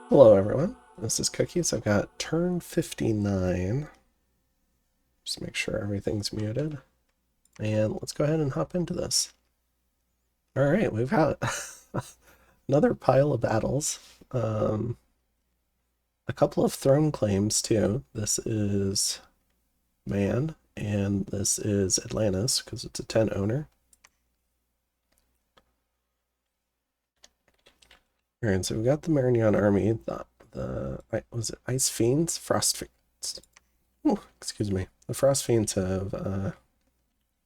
Hello everyone, this is Cookies. I've got turn 59. Just make sure everything's muted. And let's go ahead and hop into this. Alright, we've got another pile of battles. A couple of throne claims too. This is Man, and this is Atlantis, because it's a 10 owner. Alright, so we've got the Marignon army. Was it Ice Fiends? Frost Fiends. Ooh, excuse me. The Frost Fiends have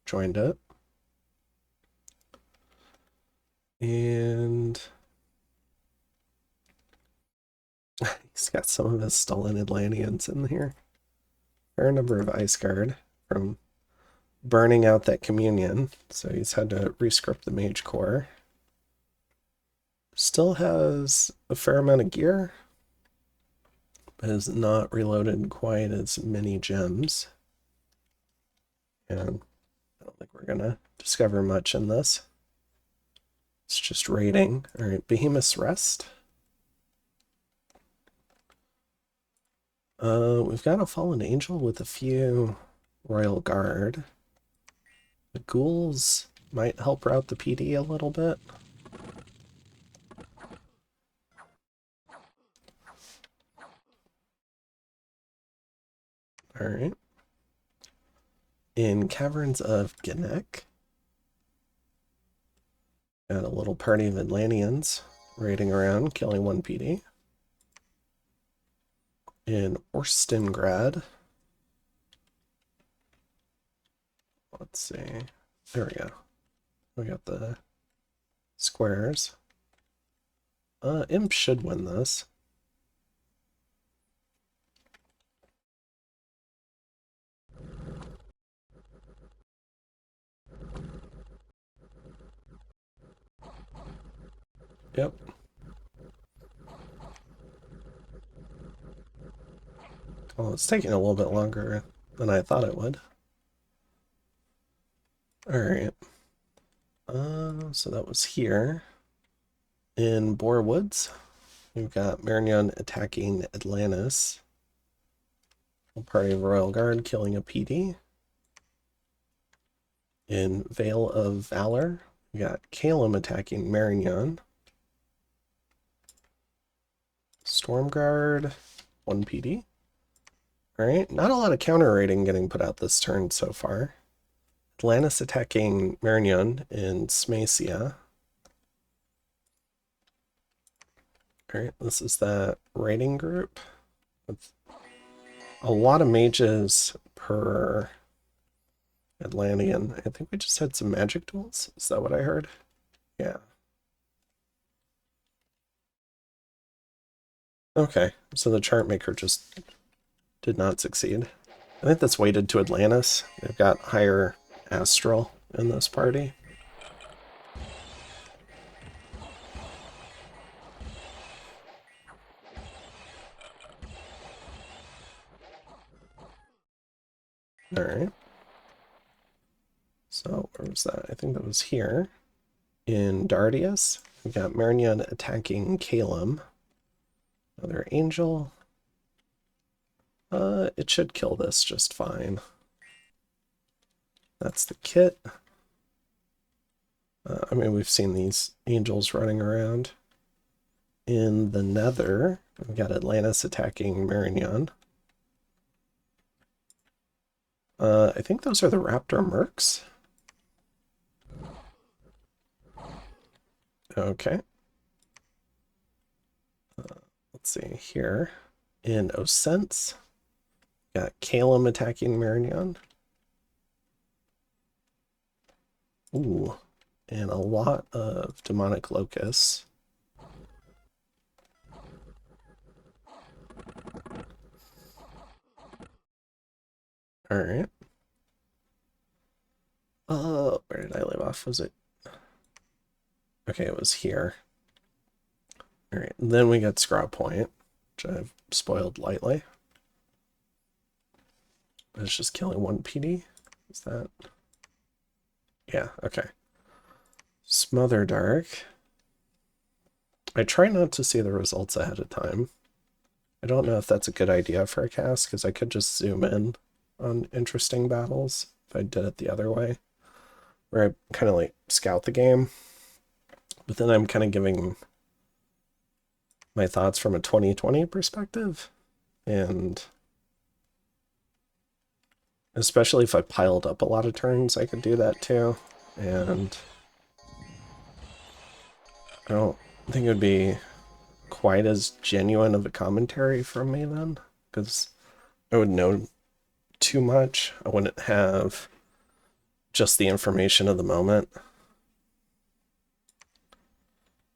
joined it. And he's got some of his stolen Atlanteans in here. Fair number of Ice Guard from burning out that communion. So he's had to rescript the Mage Core. Still has a fair amount of gear, but has not reloaded quite as many gems. And I don't think we're going to discover much in this. It's just raiding. All right, Behemoth's Rest. We've got a Fallen Angel with a few Royal Guard. The ghouls might help route the PD a little bit. Alright. In Caverns of Gnek, got a little party of Atlanteans raiding around, killing one PD. In Orstengrad, let's see, there we go. We got the squares. Imp should win this. Yep. Well, it's taking a little bit longer than I thought it would. Alright. So that was here. In Boar Woods, we've got Marignon attacking Atlantis. A party of Royal Guard killing a PD. In Vale of Valor, we got Calum attacking Marignon. Stormguard, 1 PD. Alright, not a lot of counter raiding getting put out this turn so far. Atlantis attacking Marignon in Smacia. Alright, this is that raiding group with a lot of mages per Atlantean. I think we just had some magic duels. Is that what I heard? Yeah. Okay, so the chart maker just did not succeed. I think that's weighted to Atlantis. They've got higher astral in this party. Alright. So where was that? I think that was here. In Dardius, we got Marignon attacking Calum. Another angel. It should kill this just fine. That's the kit. I mean, we've seen these angels running around. In the Nether, we've got Atlantis attacking Marignon. I think those are the Raptor Mercs. Okay. Let's see here. In Osence, got Calum attacking Marignon. Ooh, and a lot of demonic locusts. All right. Where did I leave off? Was it? Okay, it was here. All right, and then we got Scraw Point, which I've spoiled lightly. It's just killing one PD. Is that? Yeah, okay. Smother Dark. I try not to see the results ahead of time. I don't know if that's a good idea for a cast, because I could just zoom in on interesting battles if I did it the other way, where I kind of like scout the game, but then I'm kind of giving my thoughts from a 2020 perspective, and especially if I piled up a lot of turns, I could do that too, and I don't think it would be quite as genuine of a commentary from me then, because I would know too much. I wouldn't have just the information of the moment.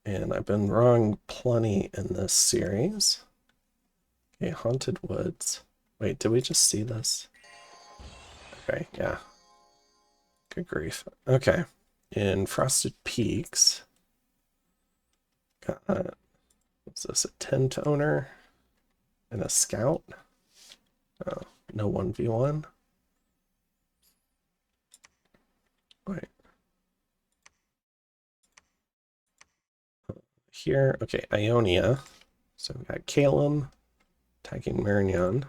And I've been wrong plenty in this series. Okay, Haunted Woods. Wait, did we just see this? Okay, yeah. Good grief. Okay. In Frosted Peaks, got, what's this, a 10-toner and a scout? Oh, no 1v1. Wait. Here, okay, Ionia. So we got Calum attacking Marignon.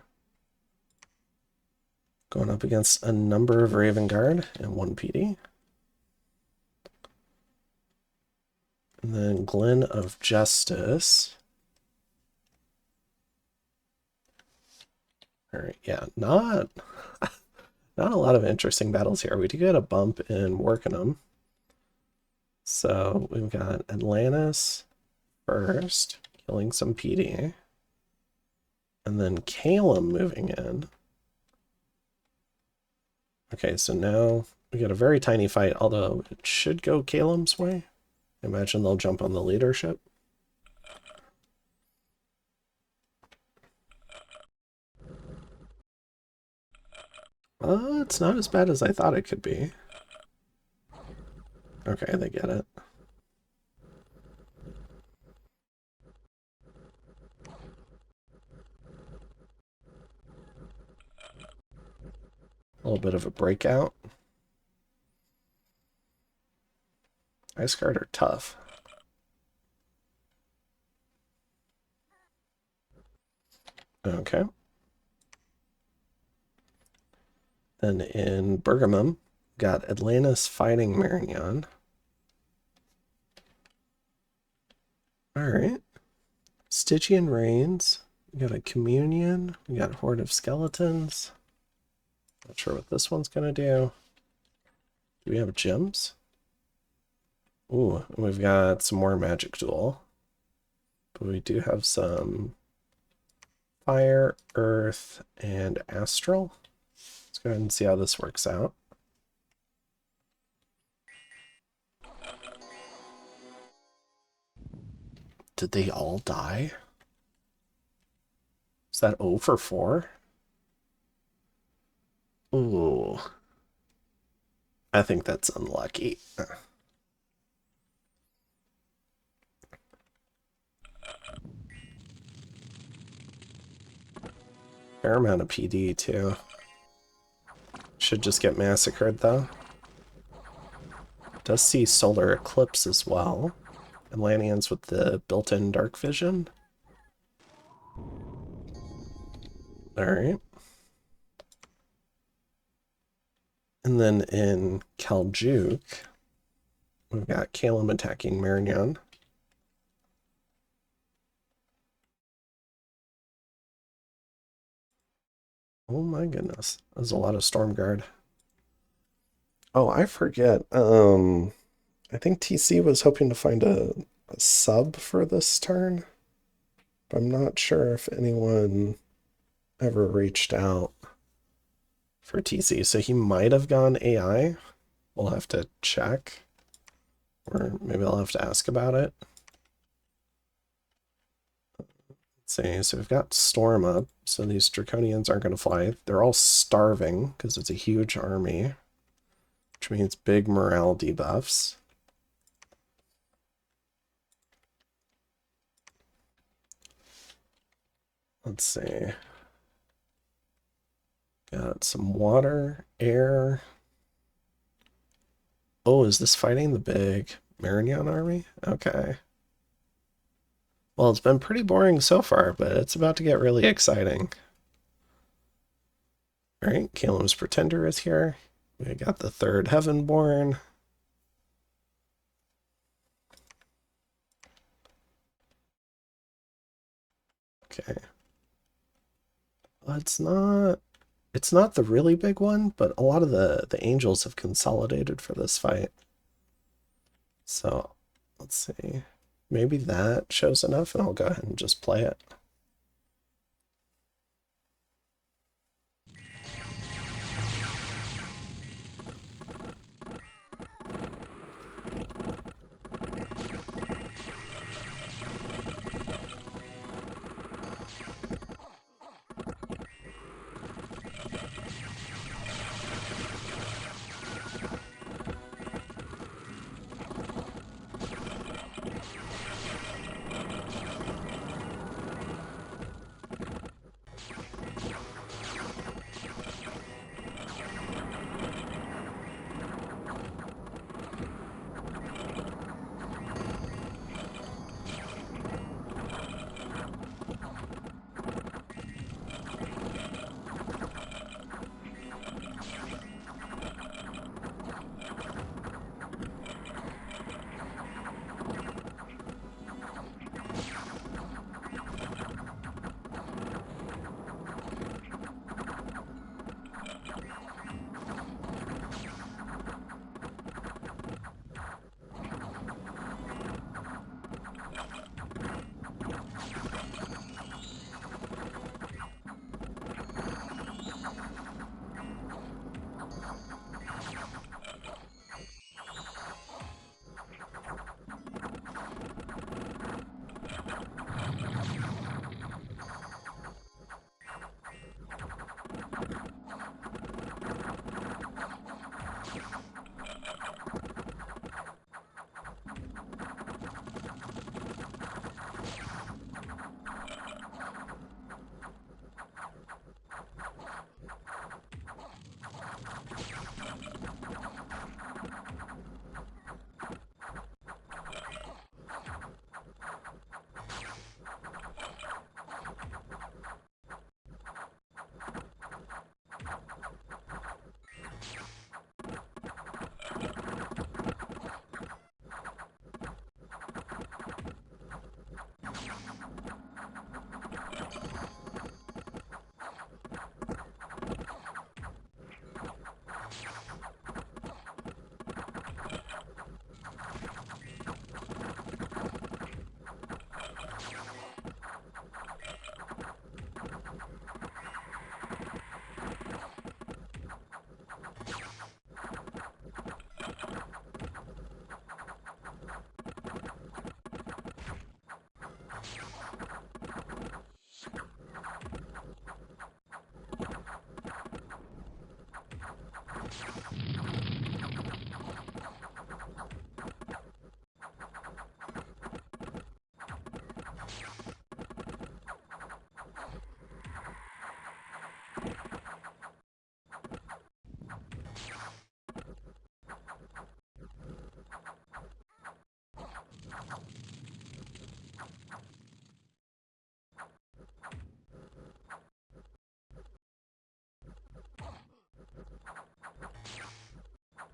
Going up against a number of Raven Guard and 1 PD. And then Glen of Justice. All right, yeah, not a lot of interesting battles here. We do get a bump in Workenham. So we've got Atlantis first, killing some PD. And then Calum moving in. Okay, so now we got a very tiny fight, although it should go Calum's way. I imagine they'll jump on the leadership. It's not as bad as I thought it could be. Okay, they get it. A little bit of a breakout. Ice Guard are tough. Okay. Then in Bergamum, got Atlantis fighting Marignon. Alright. Stygian Reigns. We got a Communion. We got a Horde of Skeletons. Not sure what this one's gonna do. Do we have gems? Ooh, we've got some more Magic Duel. But we do have some Fire, Earth, and Astral. Let's go ahead and see how this works out. Did they all die? Is that 0 for 4? Ooh. I think that's unlucky. Fair amount of PD, too. Should just get massacred, though. Does see Solar Eclipse as well. Atlanteans with the built-in dark vision. Alright. And then in Khaljuk, we've got Calum attacking Marignon. Oh my goodness. There's a lot of Stormguard. Oh, I forget. I think TC was hoping to find a sub for this turn. But I'm not sure if anyone ever reached out for TC. So he might have gone AI. We'll have to check. Or maybe I'll have to ask about it. Let's see. So we've got Storm up. So these Draconians aren't going to fly. They're all starving because it's a huge army, which means big morale debuffs. Let's see. Got some water, air. Oh, is this fighting the big Marignon army? Okay. Well, it's been pretty boring so far, but it's about to get really exciting. All right, Caleb's Pretender is here. We got the third Heavenborn. Okay. Well, it's not the really big one, but a lot of the angels have consolidated for this fight. So let's see. Maybe that shows enough and I'll go ahead and just play it.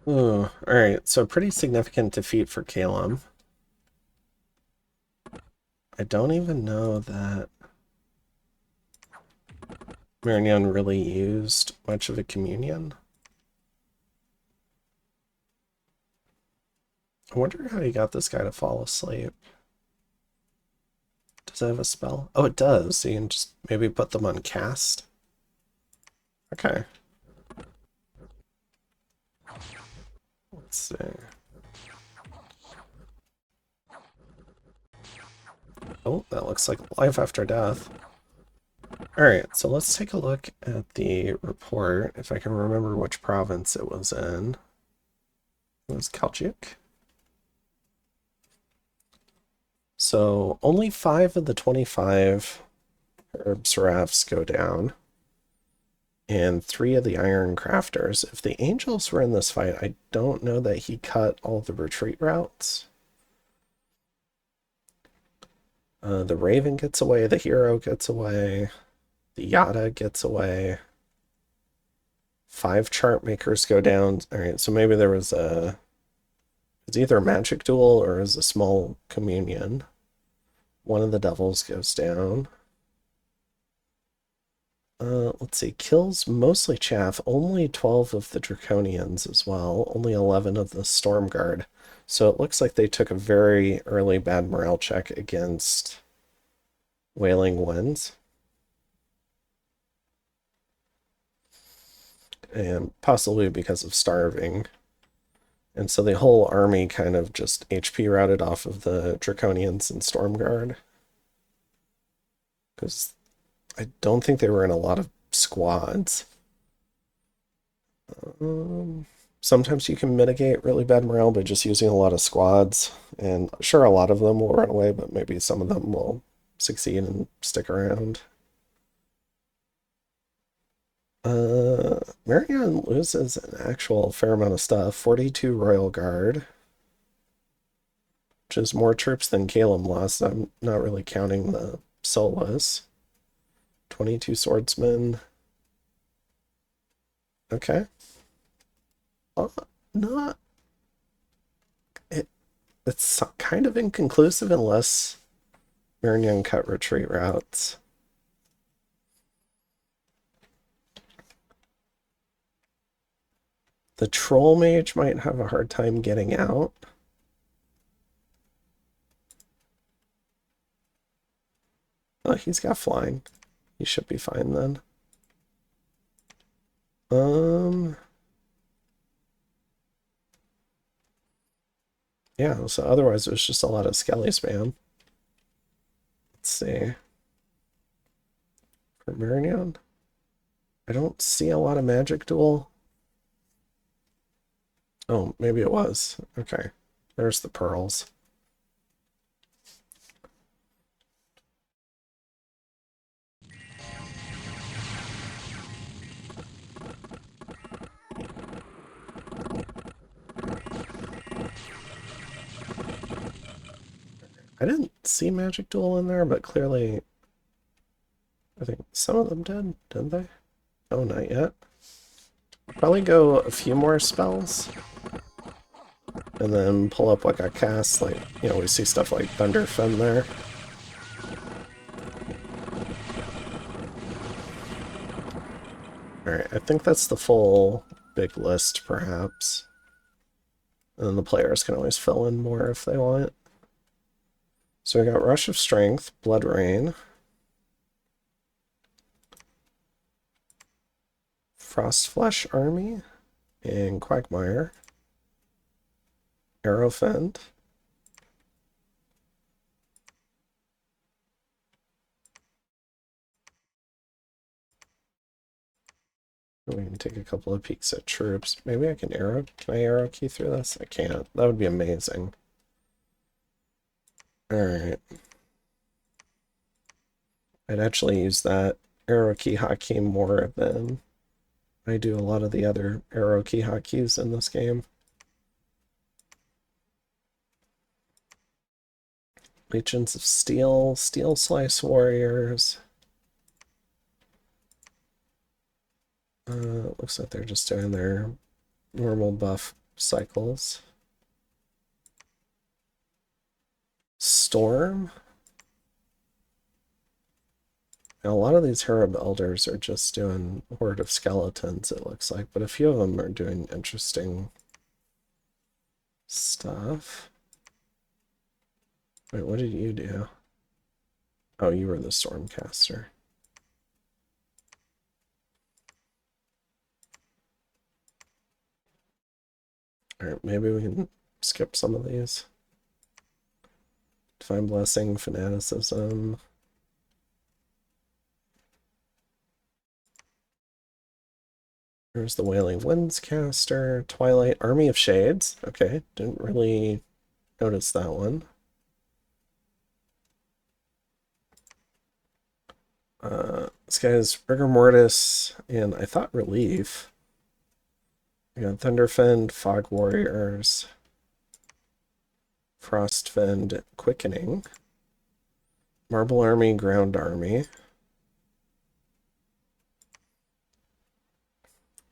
Ooh, all right. So pretty significant defeat for Caleb. I don't even know that Marion really used much of a communion. I wonder how he got this guy to fall asleep. Does it have a spell? Oh, it does. So you can just maybe put them on cast. Okay. Let's see. Oh, that looks like life after death. Alright, so let's take a look at the report, if I can remember which province it was in. It was Khaljuk. So only 5 of the 25 herb seraphs go down, and 3 of the iron crafters. If the angels were in this fight, I don't know that he cut all the retreat routes. The Raven gets away, the Hero gets away, the Yada gets away. 5 chart makers go down. All right, so maybe there was it's either a magic duel or is a small communion. One of the devils goes down. Let's see, kills mostly chaff, only 12 of the draconians as well, only 11 of the storm guard. So it looks like they took a very early bad morale check against Wailing Winds. And possibly because of starving. And so the whole army kind of just HP routed off of the draconians and storm guard. Because I don't think they were in a lot of squads. Sometimes you can mitigate really bad morale by just using a lot of squads. And sure, a lot of them will run away, but maybe some of them will succeed and stick around. Marion loses an actual fair amount of stuff. 42 Royal Guard, which is more troops than Caleb lost. I'm not really counting the Solas. 22 Swordsmen. Okay. Not it's kind of inconclusive unless Marion cut retreat routes. The troll mage might have a hard time getting out. Oh, he's got flying. He should be fine then. Yeah, so otherwise it was just a lot of skelly spam. Let's see. For Marion, I don't see a lot of magic duel. Oh, maybe it was. Okay. There's the pearls. I didn't see Magic Duel in there, but clearly I think some of them did, didn't they? Oh, not yet. Probably go a few more spells. And then pull up like a cast, like, you know, we see stuff like Thunderfen there. Alright, I think that's the full big list, perhaps. And then the players can always fill in more if they want. So we got Rush of Strength, Blood Rain, Frostflesh Army, and Quagmire, Arrowfend, we can take a couple of peeks at troops. Maybe I can can I arrow key through this? I can't. That would be amazing. Alright. I'd actually use that arrow key hotkey more than I do a lot of the other arrow key hotkeys in this game. Legions of Steel, Steel Slice Warriors. Looks like they're just doing their normal buff cycles. Storm. Now, a lot of these Herb Elders are just doing Horde of Skeletons, it looks like, but a few of them are doing interesting stuff. Wait, what did you do? Oh, you were the Stormcaster. Alright, maybe we can skip some of these. Divine Blessing, Fanaticism. There's the Wailing Winds caster, Twilight, Army of Shades. Okay, didn't really notice that one. This guy's Rigor Mortis, and I thought Relief. We got Thunderfend, Fog Warriors, Frostfend, Quickening. Marble Army, Ground Army.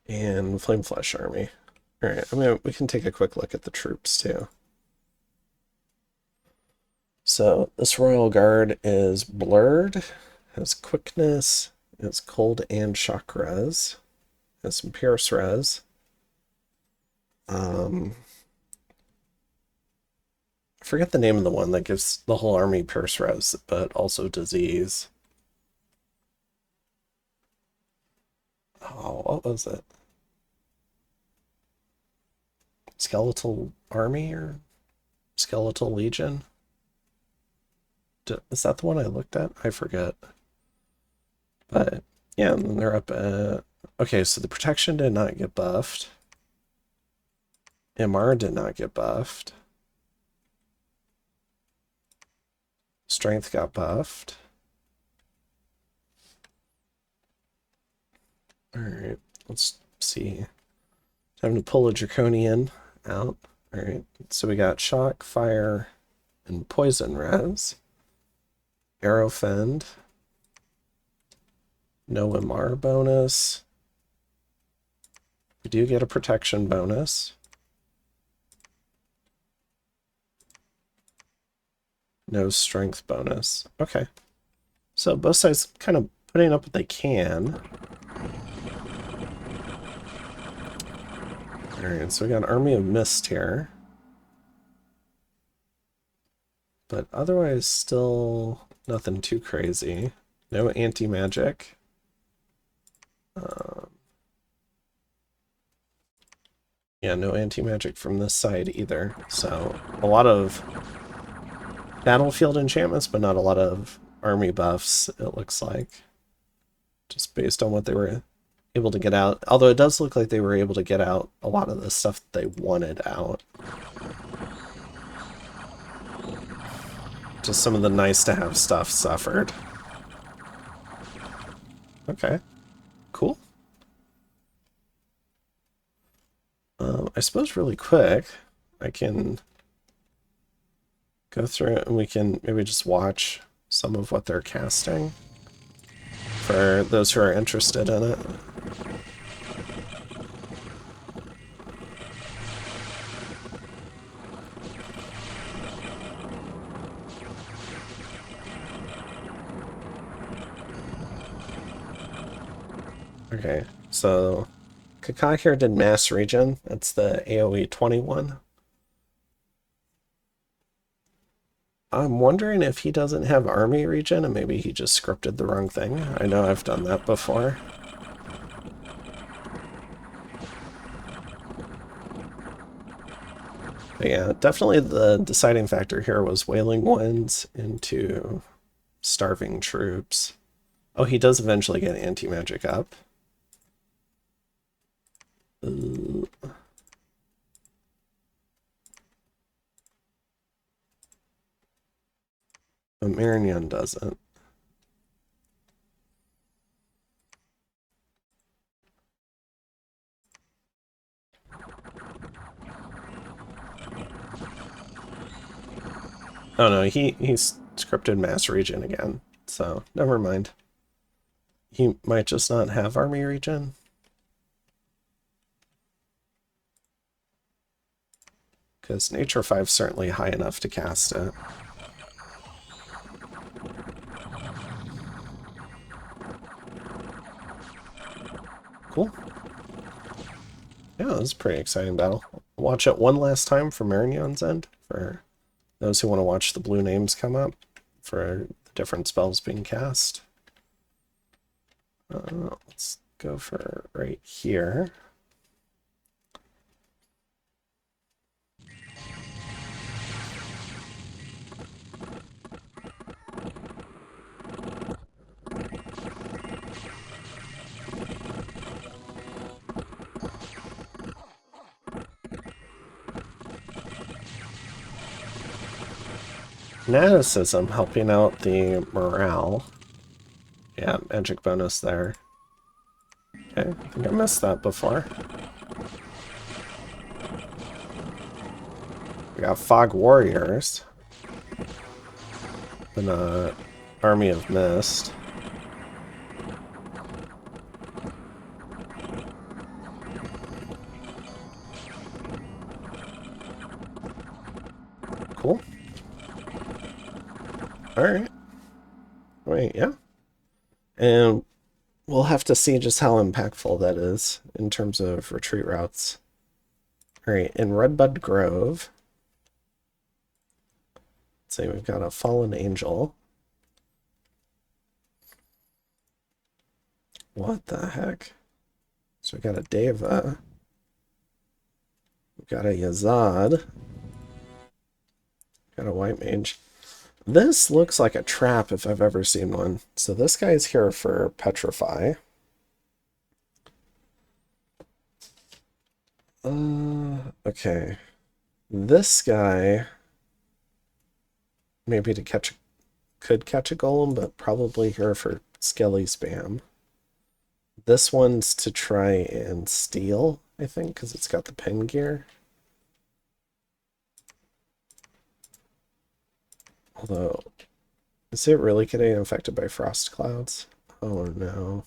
And Flame Flesh Army. Alright, I mean, we can take a quick look at the troops too. So this Royal Guard is blurred, has quickness, has cold and shock res, has some pierce res. I forget the name of the one that gives the whole army pierce res, but also disease. Oh, what was it? Skeletal Army or Skeletal Legion? Is that the one I looked at? I forget. But yeah, and then they're up at... Okay, so the protection did not get buffed. MR did not get buffed. Strength got buffed. Alright, let's see. Time to pull a Draconian out. Alright, so we got Shock, Fire, and Poison res. Arrow Fend. No MR bonus. We do get a protection bonus. No strength bonus. Okay. So both sides kind of putting up what they can. Alright, so we got an Army of Mist here. But otherwise, still nothing too crazy. No anti-magic. Yeah, no anti-magic from this side either. So a lot of battlefield enchantments, but not a lot of army buffs, it looks like. Just based on what they were able to get out. Although it does look like they were able to get out a lot of the stuff that they wanted out. Just some of the nice-to-have stuff suffered. Okay. Cool. I suppose really quick, I can go through it and we can maybe just watch some of what they're casting for those who are interested in it. Okay, so Kakai here did Mass Regen. That's the AoE 21. I'm wondering if he doesn't have Army Regen and maybe he just scripted the wrong thing. I know I've done that before. But yeah, definitely the deciding factor here was Wailing Winds into Starving Troops. Oh, he does eventually get anti-magic up. But Marignon doesn't. Oh no, he's scripted Mass Regen again, so never mind. He might just not have Army Regen. Because Nature 5's certainly high enough to cast it. Cool. Yeah, this is a pretty exciting battle. Watch it one last time for Marignon's end, for those who want to watch the blue names come up for the different spells being cast. Let's go for right here. Fanaticism helping out the morale. Yeah, magic bonus there. Okay, I think I missed that before. We got Fog Warriors. Been Army of Mist. Cool. Alright. Wait, yeah. And we'll have to see just how impactful that is in terms of retreat routes. Alright, in Redbud Grove, let's see, we've got a Fallen Angel. What the heck? So we got a Deva. We've got a Yazad. Got a White Mage. This looks like a trap if I've ever seen one. So this guy's here for Petrify. Okay. This guy maybe could catch a golem, but probably here for Skelly spam. This one's to try and steal, I think, because it's got the pen gear. Although, is it really getting infected by frost clouds? Oh no.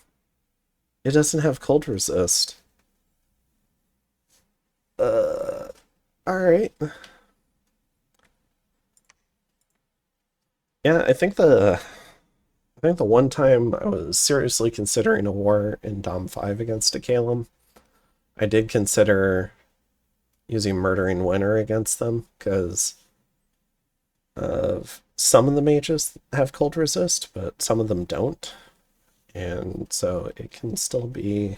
It doesn't have cold resist. Alright. Yeah, I think the one time I was seriously considering a war in Dom 5 against a Calum, I did consider using Murdering Winter against them, because some of the mages have cold resist, but some of them don't. And so it can still be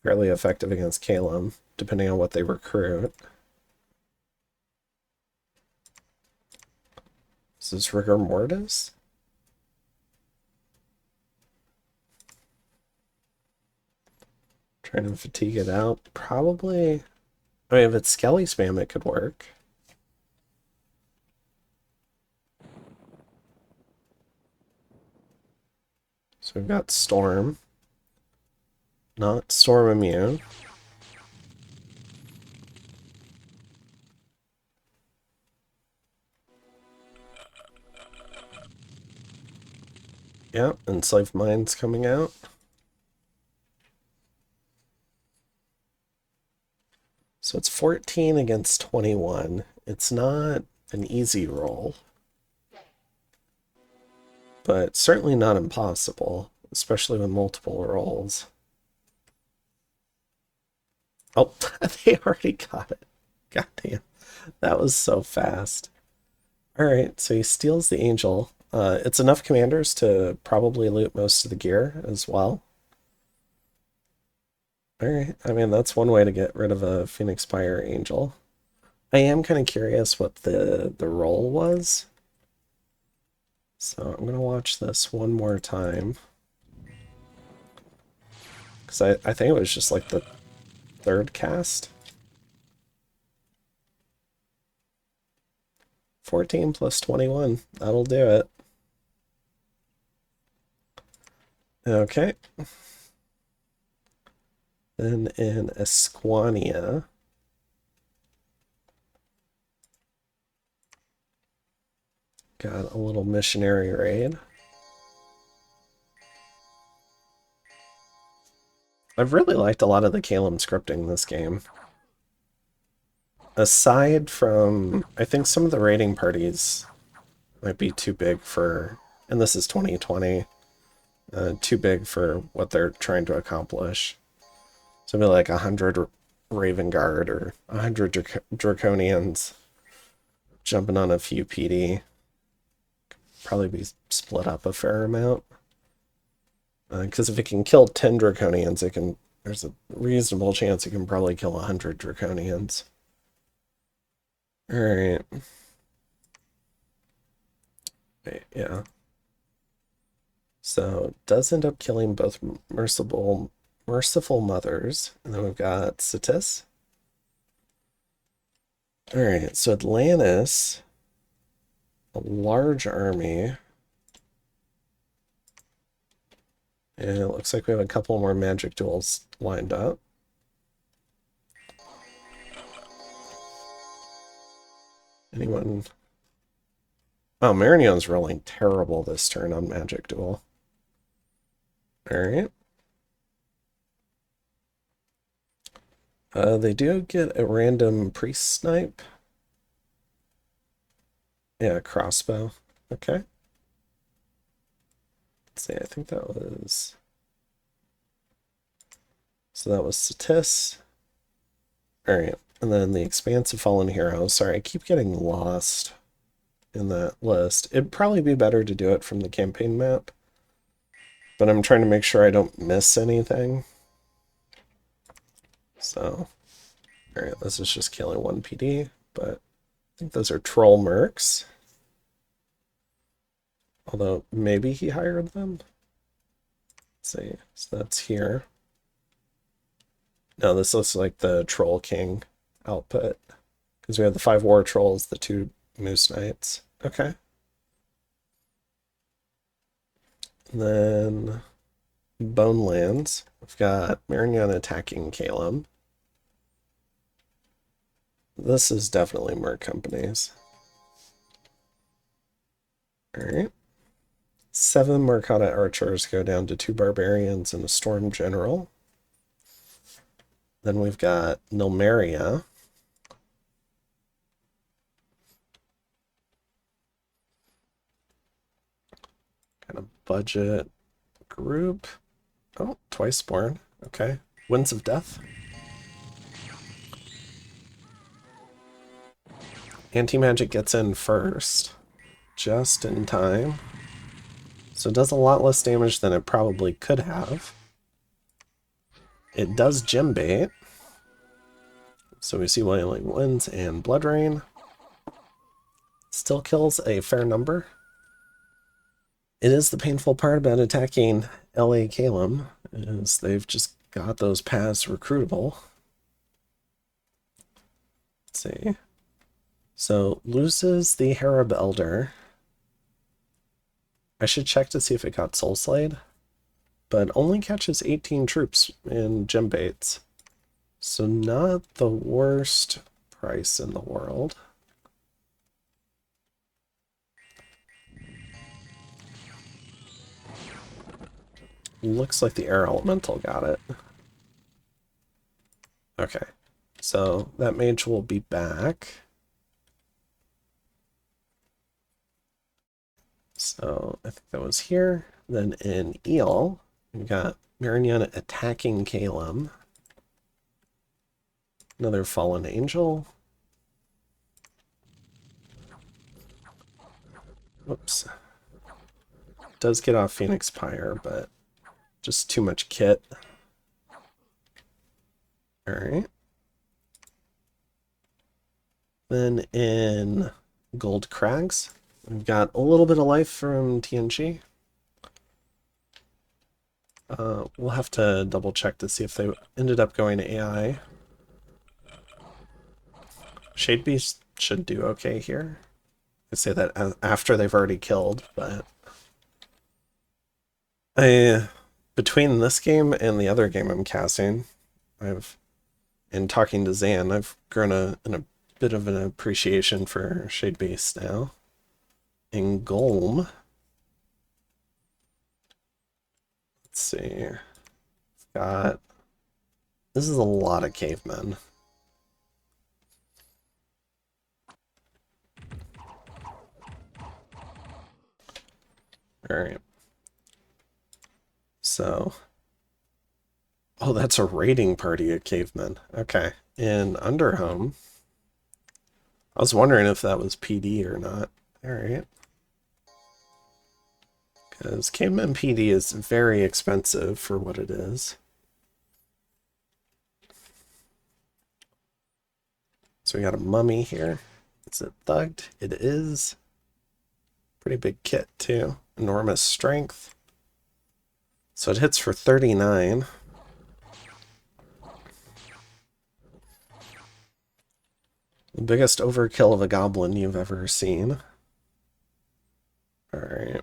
fairly effective against Calum, depending on what they recruit. Is this Rigor Mortis? Trying to fatigue it out. Probably. I mean, if it's Skelly spam, it could work. So we've got Storm. Not Storm immune. Yep, Enslaved Mind's coming out. So it's 14 against 21. It's not an easy roll, but certainly not impossible, especially with multiple rolls. Oh, they already got it. God damn. That was so fast. Alright, so he steals the Angel. It's enough commanders to probably loot most of the gear as well. Alright, I mean, that's one way to get rid of a Phoenix Spire Angel. I am kind of curious what the roll was. So I'm going to watch this one more time. Because I think it was just like the third cast. 14 plus 21. That'll do it. Okay. Then in Esquania, got a little missionary raid. I've really liked a lot of the Calum scripting this game. Aside from, I think some of the raiding parties might be too big for, and this is 2020, too big for what they're trying to accomplish. So maybe like 100 Raven Guard or 100 Draconians jumping on a few PD. Probably be split up a fair amount. Because if it can kill 10 Draconians, there's a reasonable chance it can probably kill 100 Draconians. Alright. Yeah. So, does end up killing both Merciful Mothers. And then we've got Satis. Alright, so Atlantis, a large army. And it looks like we have a couple more magic duels lined up. Anyone? Oh, Marignon's rolling terrible this turn on Magic Duel. Alright. They do get a random priest snipe. Yeah, crossbow. Okay. Let's see, I think that was... So that was Satis. Alright, and then the Expansive Fallen Hero. Sorry, I keep getting lost in that list. It'd probably be better to do it from the campaign map, but I'm trying to make sure I don't miss anything. So, alright, this is just killing one PD, but I think those are troll mercs. Although, maybe he hired them? Let's see, so that's here. No, this looks like the Troll King output. Because we have the 5 War Trolls, the 2 Moose Knights. Okay. And then Bonelands. We've got Marignon attacking Calum. This is definitely Merc Companies. Alright. 7 Mercata Archers go down to 2 Barbarians and a Storm General. Then we've got Nilmeria. Kind of budget group. Oh, Twice Born. Okay. Winds of Death. Anti-magic gets in first. Just in time. So it does a lot less damage than it probably could have. It does Gem Bait. So we see Wailing Winds and Blood Rain. Still kills a fair number. It is the painful part about attacking LA Calum, is they've just got those paths recruitable. Let's see. So loses the Harab Elder. I should check to see if it got Soul Slayed, but only catches 18 troops in Gem Baits. So not the worst price in the world. Looks like the Air Elemental got it. Okay, so that mage will be back. So I think that was here. Then in Eel, we got Marignon attacking Calum. Another Fallen Angel. Whoops. Does get off Phoenix Pyre, but just too much kit. Alright. Then in Gold Crags, we've got a little bit of life from TNG. We'll have to double check to see if they ended up going AI. Shade Beast should do okay here. I say that after they've already killed, but between this game and the other game I'm casting, in talking to Zan, I've grown a bit of an appreciation for Shade Beast now. In Golem, let's see, this is a lot of cavemen. Alright. So, oh, that's a raiding party of cavemen. Okay. In Underhome, I was wondering if that was PD or not. Alright. Because caveman PD is very expensive for what it is. So we got a mummy here. Is it thugged? It is. Pretty big kit too. Enormous strength. So it hits for 39. The biggest overkill of a goblin you've ever seen. Alright.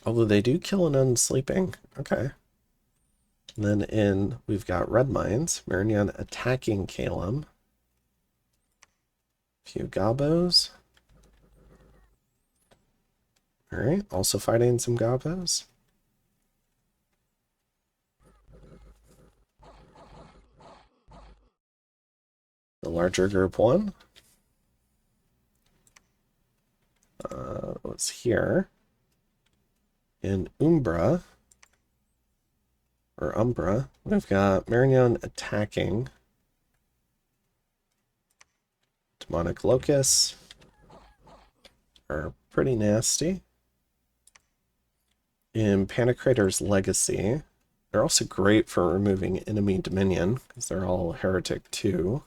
Although they do kill an unsleeping. Okay. And then we've got Red Mines. Marignon attacking Calum. Few gobos. Alright, also fighting some gobos. The larger group one was here in Umbra, or Umbra. We've got Marignon attacking Demonic Locusts are pretty nasty. In Panicrator's Legacy, they're also great for removing enemy dominion because they're all heretic too.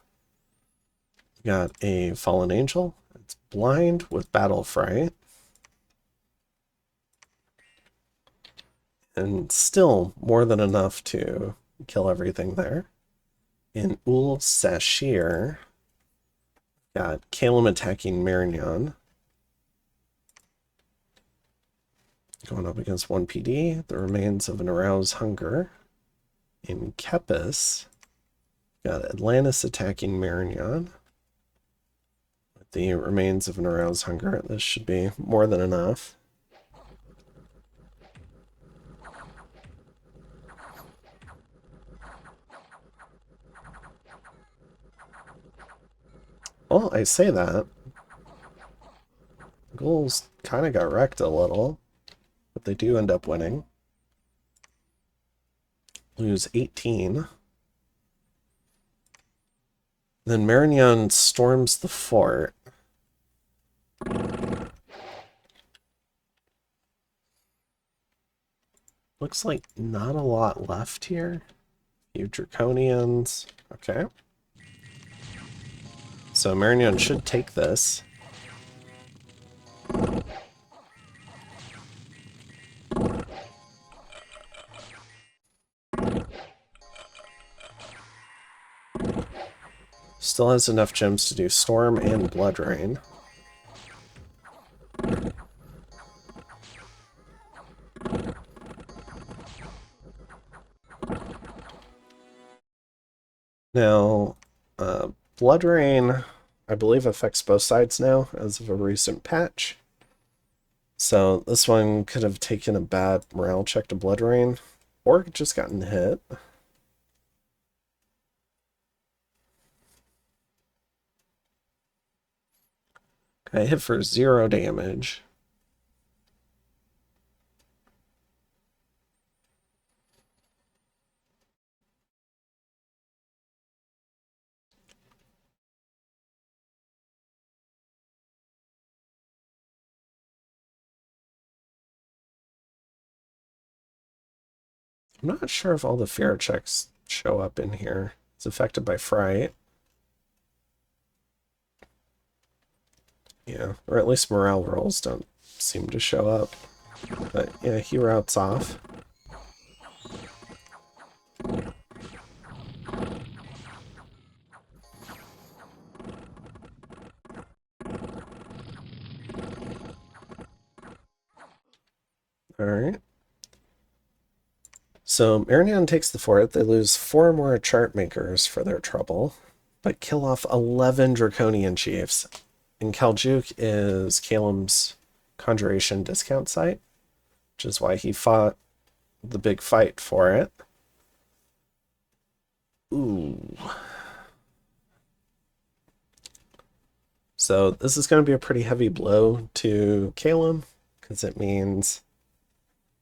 We got a Fallen Angel. It's blind with Battle Fright. And still more than enough to kill everything there. In Ul Sashir, got Calum attacking Marignon. Going up against 1 PD, the remains of an aroused hunger. In Kepis, got Atlantis attacking Marignon. With the remains of an aroused hunger, this should be more than enough. Well, I say that. Ghouls kind of got wrecked a little, but they do end up winning. Lose 18. Then Marignon storms the fort. Looks like not a lot left here. Few Draconians. Okay. So Marignon should take this. Still has enough gems to do Storm and Blood Rain. Now, Blood Rain, I believe, affects both sides now as of a recent patch. So this one could have taken a bad morale check to Blood Rain, or just gotten hit. I hit for 0 damage. I'm not sure if all the fear checks show up in here. It's affected by fright. Yeah, or at least morale rolls don't seem to show up. But yeah, he routes off. Alright. So Marignon takes the fort. They lose 4 more chart makers for their trouble, but kill off 11 Draconian chiefs. And Khaljuk is Calum's conjuration discount site, which is why he fought the big fight for it. Ooh. So this is going to be a pretty heavy blow to Calum, because it means...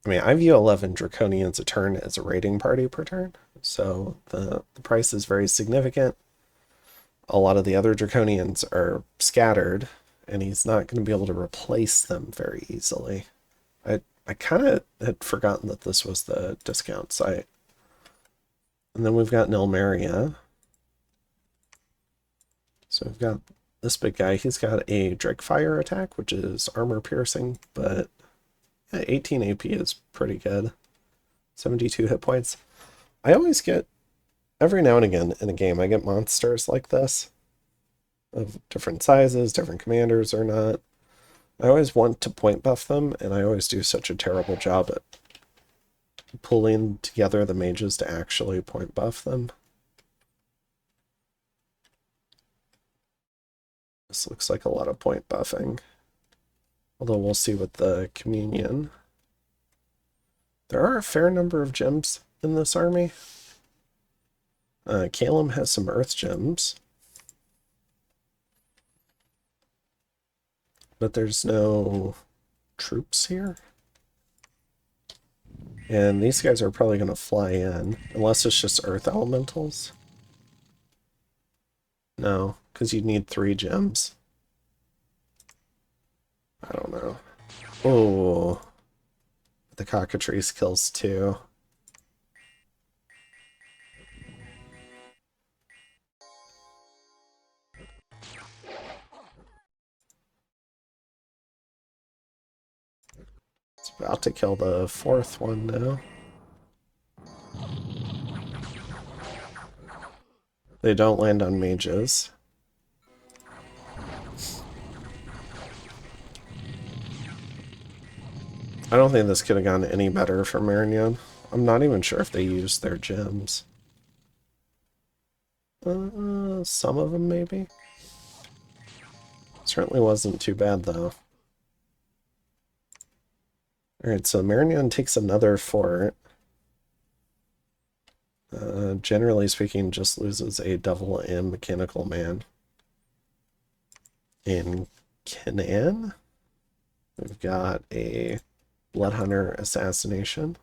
I mean, I view 11 Draconians a turn as a raiding party per turn, so the price is very significant. A lot of the other Draconians are scattered, and he's not going to be able to replace them very easily. I kind of had forgotten that this was the discount site. And then we've got Nilmaria. So we've got this big guy. He's got a Drake Fire attack, which is armor piercing, but yeah, 18 AP is pretty good. 72 hit points. I always get, every now and again in a game, I get monsters like this of different sizes, different commanders or not. I always want to point buff them, and I always do such a terrible job at pulling together the mages to actually point buff them. This looks like a lot of point buffing. Although we'll see with the communion. There are a fair number of gems in this army. Calum has some earth gems. But there's no troops here. And these guys are probably going to fly in, unless it's just earth elementals. No, because you'd need 3 gems. I don't know. Oh, the cockatrice kills 2. It's about to kill the 4th one now. They don't land on mages. I don't think this could have gone any better for Marignan. I'm not even sure if they used their gems. Some of them maybe. Certainly wasn't too bad though. Alright, so Marignan takes another fort. Generally speaking, just loses a devil and mechanical man. In Canaan, we've got a Bloodhunter assassination.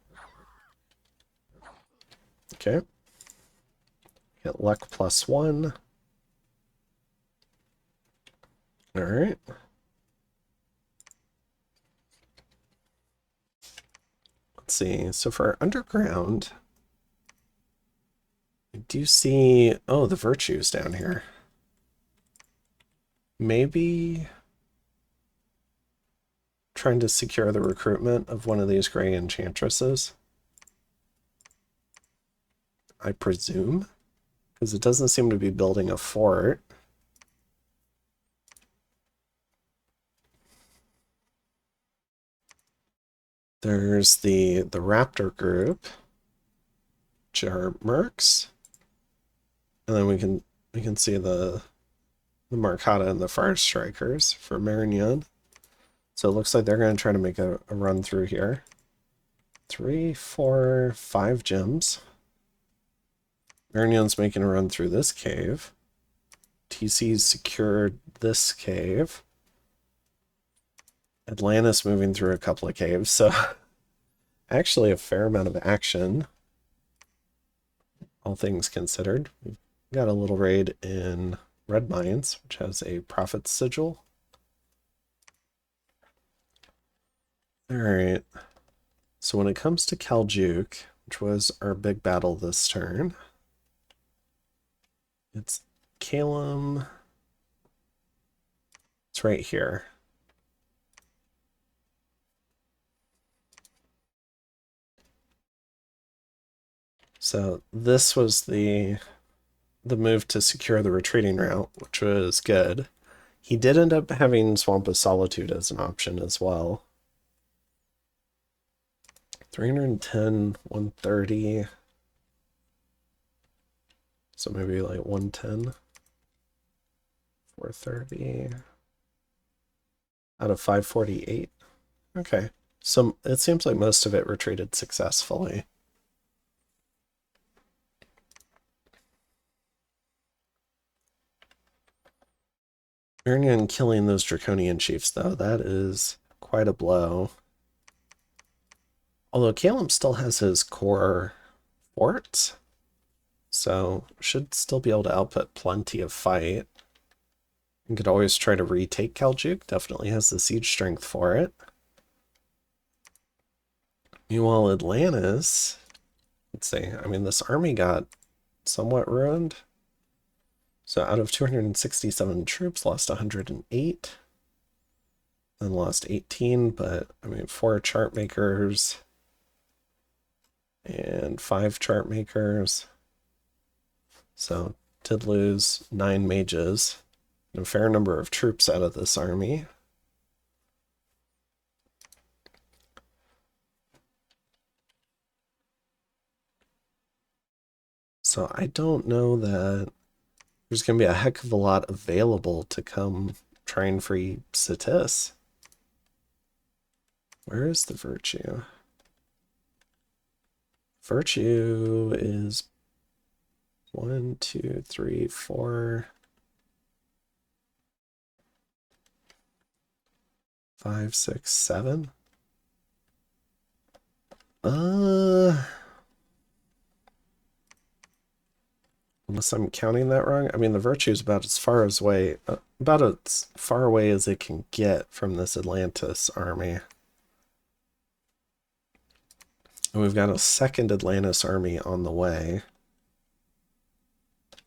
Okay. Get luck +1. Alright. Let's see. So for underground, I do see... Oh, the virtues down here. Maybe trying to secure the recruitment of one of these gray enchantresses. I presume. Because it doesn't seem to be building a fort. There's the raptor group, which are mercs. And then we can see the Marcata and the Fire Strikers for Marignan. So it looks like they're going to try to make a run through here. 3, 4, 5 gems. Marignan's making a run through this cave. TC's secured this cave. Atlantis moving through a couple of caves, so actually a fair amount of action, all things considered. We've got a little raid in Red Mines, which has a Prophet Sigil. Alright, so when it comes to Khaljuk, which was our big battle this turn, it's Calum. It's right here. So this was the move to secure the retreating route, which was good. He did end up having Swamp of Solitude as an option as well. 310, 130. So maybe like 110. 430. Out of 548. Okay. So it seems like most of it retreated successfully. Marignan killing those Draconian chiefs, though, that is quite a blow. Although Calum still has his core forts, so should still be able to output plenty of fight. You could always try to retake Khaljuk, definitely has the siege strength for it. Meanwhile, Atlantis, let's see, I mean, this army got somewhat ruined. So out of 267 troops, lost 108. Then lost 18, but I mean, 4 chart makers and 5 chart makers. So did lose 9 mages and a fair number of troops out of this army. So I don't know that There's going to be a heck of a lot available to come try and free Satis. Where is the virtue? Virtue is 1, 2, 3, 4, 5, 6, 7. Unless I'm counting that wrong. I mean, the virtue is about as far away as it can get from this Atlantis army. And we've got a second Atlantis army on the way.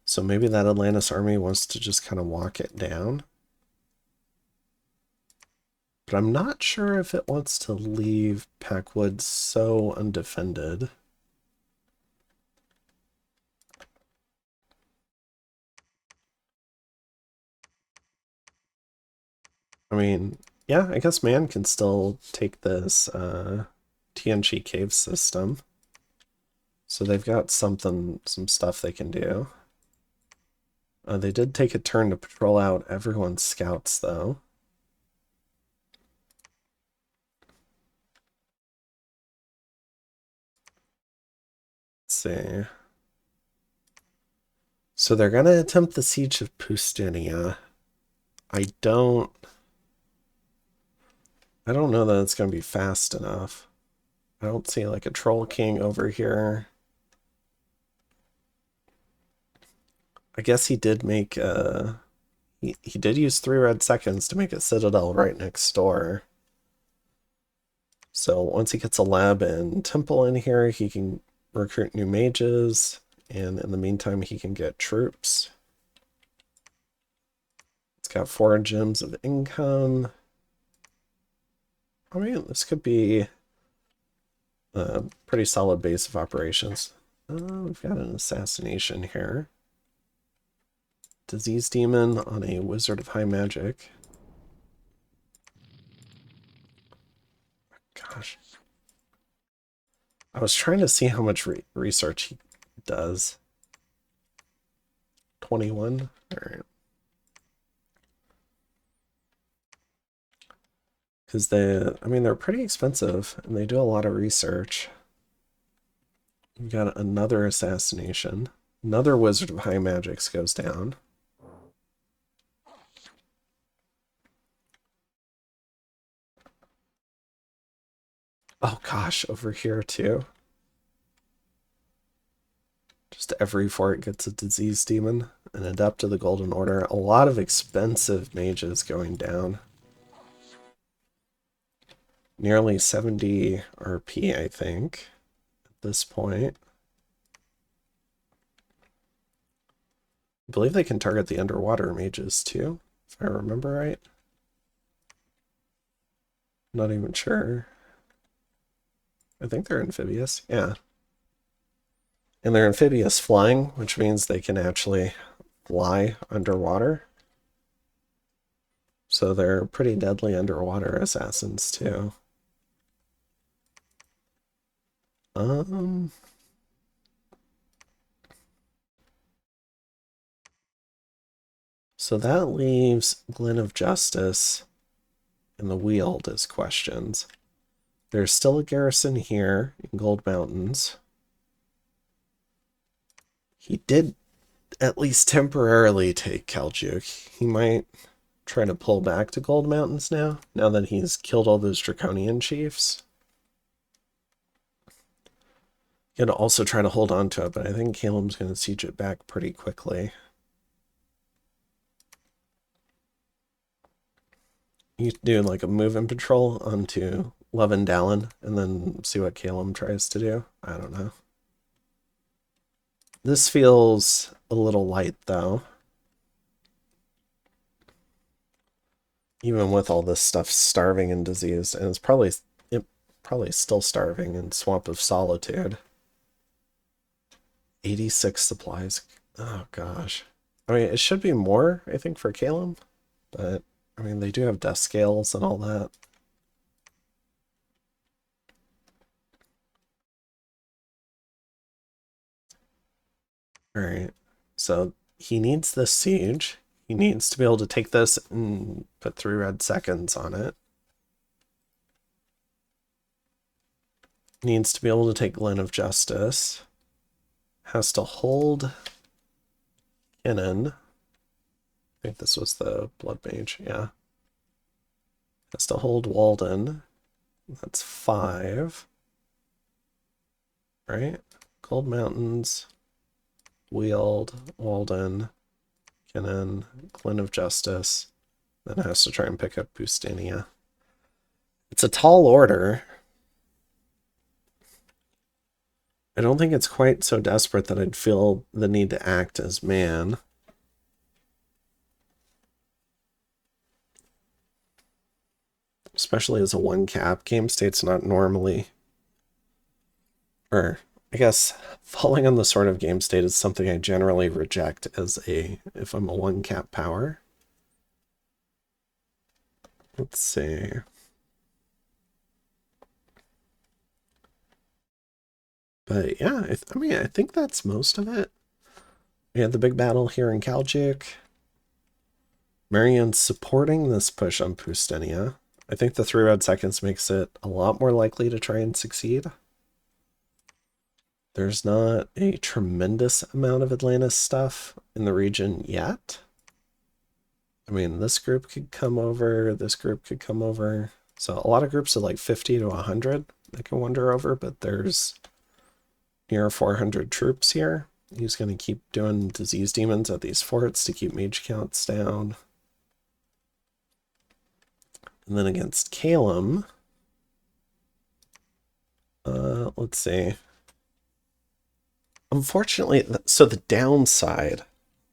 So maybe that Atlantis army wants to just kind of walk it down. But I'm not sure if it wants to leave Packwood so undefended. I mean, yeah, I guess man can still take this TNG cave system. So they've got some stuff they can do. They did take a turn to patrol out everyone's scouts, though. Let's see. So they're going to attempt the siege of Pustinia. I don't know that it's going to be fast enough. I don't see like a Troll King over here. I guess he did make he did use 3 red seconds to make a citadel right next door. So once he gets a lab and temple in here, he can recruit new mages, and in the meantime he can get troops. It's got 4 gems of income. I mean, this could be a pretty solid base of operations. We've got an assassination here. Disease Demon on a Wizard of High Magic. Gosh. I was trying to see how much research he does. 21? Alright. Because they're pretty expensive, and they do a lot of research. We got another assassination. Another Wizard of High Magics goes down. Oh gosh, over here too. Just every fort gets a disease demon, an adept of the Golden Order. A lot of expensive mages going down. Nearly 70 RP, I think, at this point. I believe they can target the underwater mages too, if I remember right. Not even sure. I think they're amphibious, yeah. And they're amphibious flying, which means they can actually fly underwater. So they're pretty deadly underwater assassins too. So that leaves Glen of Justice and the Weald as questions. There's still a garrison here in Gold Mountains. He did at least temporarily take Khaljuk. He might try to pull back to Gold Mountains now that he's killed all those Draconian chiefs. He'd also try to hold on to it, but I think Caleb's going to siege it back pretty quickly. You do like a move and patrol onto Love and Dallin and then see what Caleb tries to do. I don't know. This feels a little light though. Even with all this stuff starving and diseased, and it's probably still starving in Swamp of Solitude. 86 supplies. Oh gosh. I mean, it should be more, I think, for Caleb, but I mean, they do have death scales and all that. All right. So he needs this siege. He needs to be able to take this and put 3 red seconds on it. Needs to be able to take Glen of Justice. Has to hold Kinnan. I think this was the Blood Mage, yeah. Has to hold Walden. That's 5. Right? Cold Mountains. Wield, Walden, Kinnan, Glen of Justice. Then it has to try and pick up Bustinia. It's a tall order. I don't think it's quite so desperate that I'd feel the need to act as man. Especially as a 1-cap. Game state's not normally... Or, I guess, falling on the Sword of Game State is something I generally reject as if I'm a 1-cap power. Let's see. But yeah, I mean, I think that's most of it. We had the big battle here in Khaljuk. Marianne's supporting this push on Pustinia. I think the 3 red seconds makes it a lot more likely to try and succeed. There's not a tremendous amount of Atlantis stuff in the region yet. I mean, this group could come over, this group could come over. So a lot of groups are like 50 to 100 that can wander over, but there's near 400 troops here. He's going to keep doing disease demons at these forts to keep mage counts down. And then against Calum, let's see. Unfortunately, so the downside,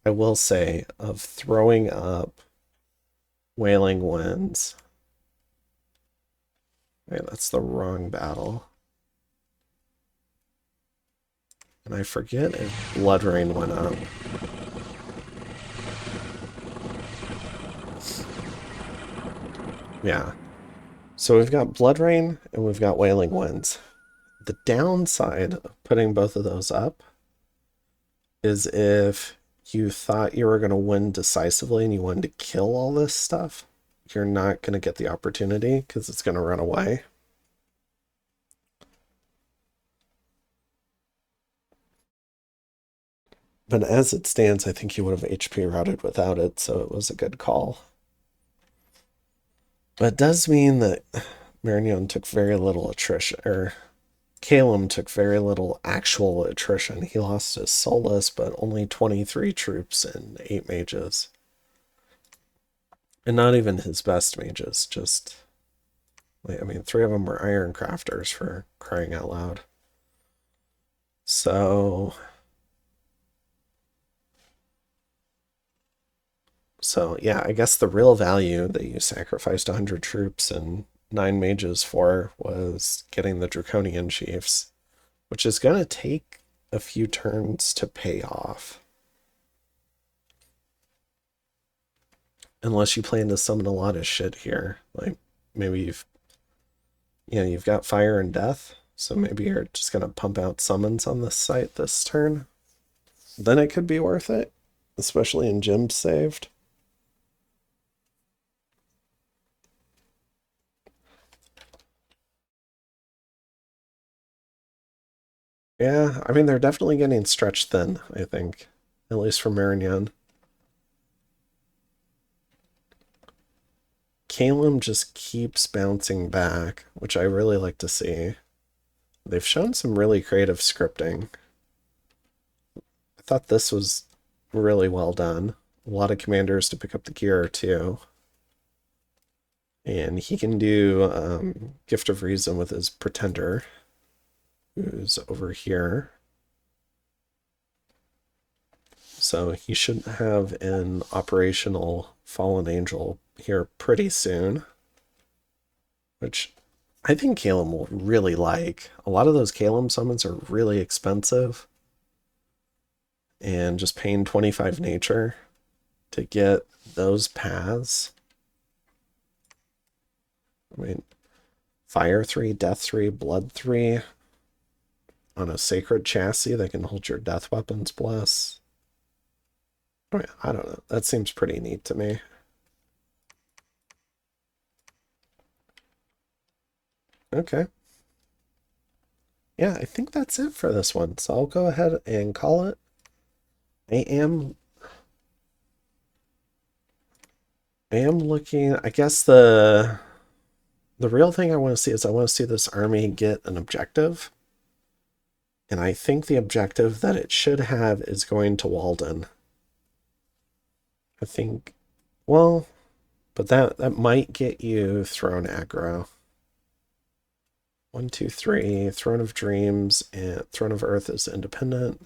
I will say, of throwing up Wailing Winds. Wait, that's the wrong battle. And I forget if Blood Rain went up. Yeah. So we've got Blood Rain and we've got Wailing Winds. The downside of putting both of those up is if you thought you were going to win decisively and you wanted to kill all this stuff, you're not going to get the opportunity because it's going to run away. But as it stands, I think he would have HP routed without it, so it was a good call. But it does mean that Marignon took very little attrition, or Calum took very little actual attrition. He lost his Solus, but only 23 troops and 8 mages. And not even his best mages, just... I mean, 3 of them were Iron Crafters, for crying out loud. So yeah, I guess the real value that you sacrificed 100 troops and 9 mages for was getting the Draconian Chiefs, which is going to take a few turns to pay off. Unless you plan to summon a lot of shit here. Like, maybe you've got Fire and Death, so maybe you're just going to pump out summons on this site this turn. Then it could be worth it, especially in gems saved. Yeah, I mean, they're definitely getting stretched thin, I think. At least for Marignon. Calum just keeps bouncing back, which I really like to see. They've shown some really creative scripting. I thought this was really well done. A lot of commanders to pick up the gear, too. And he can do Gift of Reason with his Pretender, who's over here. So he should have an operational Fallen Angel here pretty soon, which I think Calum will really like. A lot of those Calum summons are really expensive, and just paying 25 nature to get those paths. I mean, Fire 3, Death 3, Blood 3 on a Sacred Chassis that can hold your Death Weapons Bless. I don't know. That seems pretty neat to me. Okay. Yeah, I think that's it for this one. So I'll go ahead and call it. I am looking, I guess the real thing I want to see is I want to see this army get an objective. And I think the objective that it should have is going to Walden. I think, well, but that might get you Throne aggro. 1, 2, 3. Throne of Dreams and Throne of Earth is independent.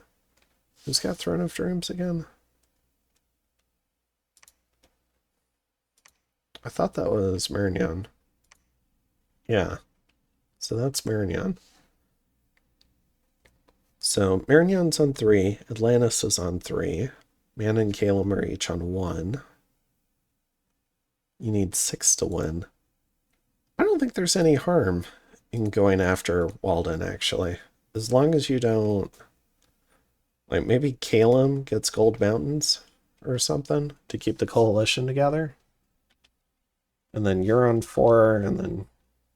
Who's got Throne of Dreams again? I thought that was Marignan. Yeah. So that's Marignan. So Marignan's on 3. Atlantis is on 3. Man and Calum are each on 1. You need 6 to win. I don't think there's any harm in going after Walden, actually. As long as you don't... Like, maybe Calum gets Gold Mountains or something to keep the coalition together. And then you're on 4, and then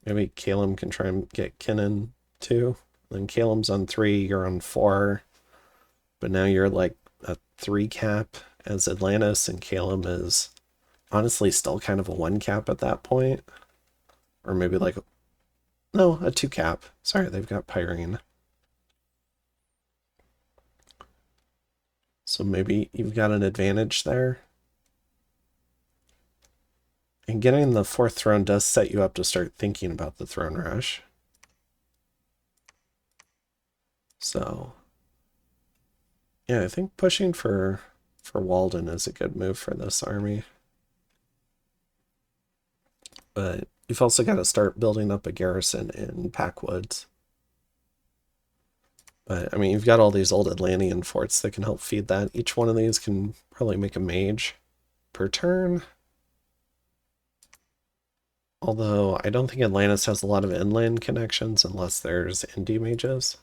maybe Calum can try and get Kinnan too. And then Calum's on 3, you're on 4. But now you're like a 3 cap as Atlantis, and Calum is honestly still kind of a 1 cap at that point. Or maybe like, no, a 2 cap. Sorry, they've got Pyrene. So maybe you've got an advantage there. And getting the 4th throne does set you up to start thinking about the throne rush. So, yeah, I think pushing for Walden is a good move for this army. But you've also got to start building up a garrison in Packwoods. But, I mean, you've got all these old Atlantean forts that can help feed that. Each one of these can probably make a mage per turn. Although, I don't think Atlantis has a lot of inland connections unless there's indie mages.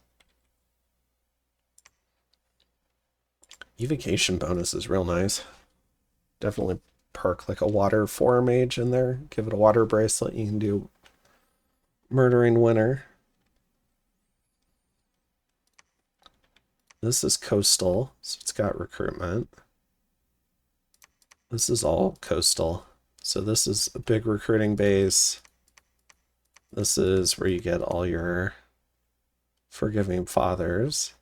Evocation bonus is real nice. Definitely perk like a water 4 mage in there. Give it a water bracelet. You can do Murdering Winter. This is coastal, so it's got recruitment. This is all coastal. So this is a big recruiting base. This is where you get all your Forgiving Fathers.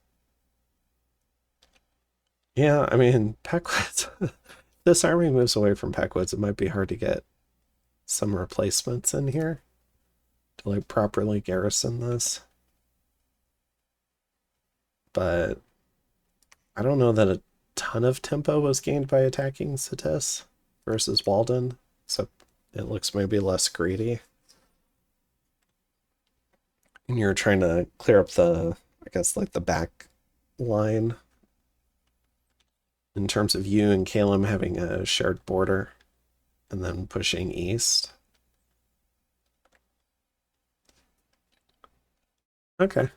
Yeah, I mean, Packwoods. This army moves away from Packwoods, it might be hard to get some replacements in here to like properly garrison this. But I don't know that a ton of tempo was gained by attacking Cetis versus Walden, except it looks maybe less greedy. And you're trying to clear up the, I guess, like the back line in terms of you and Calum having a shared border and then pushing east. Okay.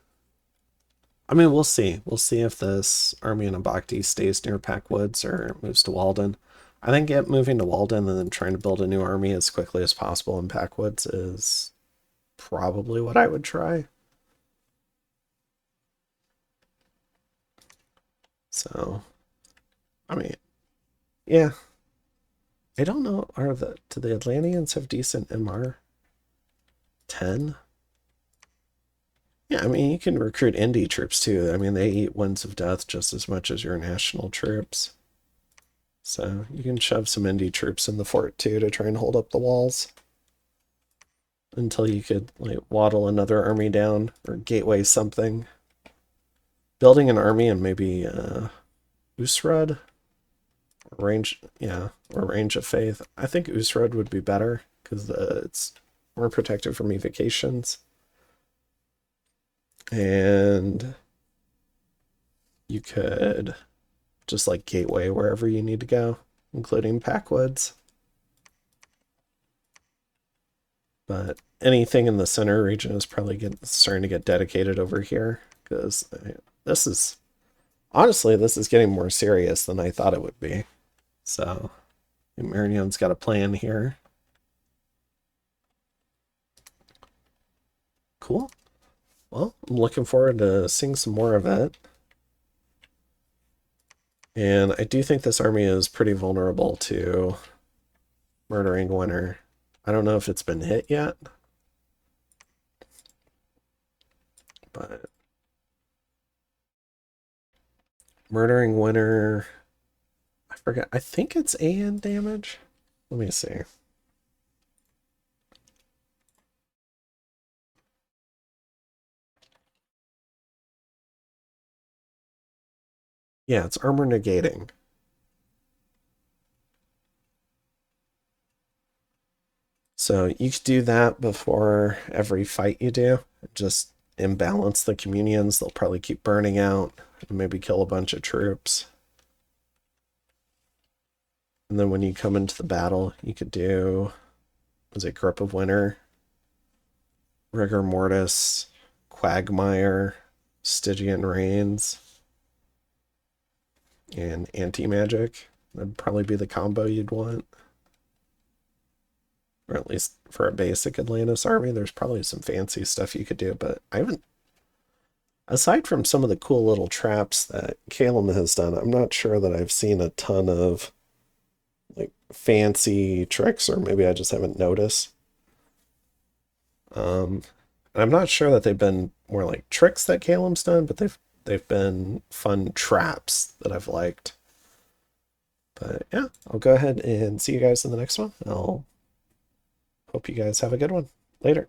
I mean, we'll see. We'll see if this army in Abakti stays near Packwoods or moves to Walden. I think moving to Walden and then trying to build a new army as quickly as possible in Packwoods is probably what I would try. So, I mean, yeah. I don't know, do the Atlanteans have decent MR? 10? Yeah, I mean, you can recruit indie troops too. I mean, they eat Winds of Death just as much as your national troops. So you can shove some indie troops in the fort too to try and hold up the walls until you could like waddle another army down or gateway something. Building an army and maybe Usrud or range, yeah, or Range of Faith. I think Usrud would be better because it's more protected from evocations. And you could just like gateway wherever you need to go, including Packwoods. But anything in the center region is probably starting to get dedicated over here because this is, honestly, this is getting more serious than I thought it would be. So Marion's got a plan here. Cool. Well, I'm looking forward to seeing some more of it. And I do think this army is pretty vulnerable to Murdering Winter. I don't know if it's been hit yet, but Murdering Winter, I forget. I think it's AN damage. Let me see. Yeah, it's armor negating. So you could do that before every fight you do. Just imbalance the communions. They'll probably keep burning out and maybe kill a bunch of troops. And then when you come into the battle, you could do, was it Grip of Winter, Rigor Mortis, Quagmire, Stygian Reigns, and Anti-Magic. That'd probably be the combo you'd want. Or at least for a basic Atlantis army, there's probably some fancy stuff you could do, but I haven't, aside from some of the cool little traps that Calum has done, I'm not sure that I've seen a ton of like fancy tricks, or maybe I just haven't noticed. And I'm not sure that they've been more like tricks that Calum's done, but they've been fun traps that I've liked. But yeah, I'll go ahead and see you guys in the next one. I'll hope you guys have a good one. Later.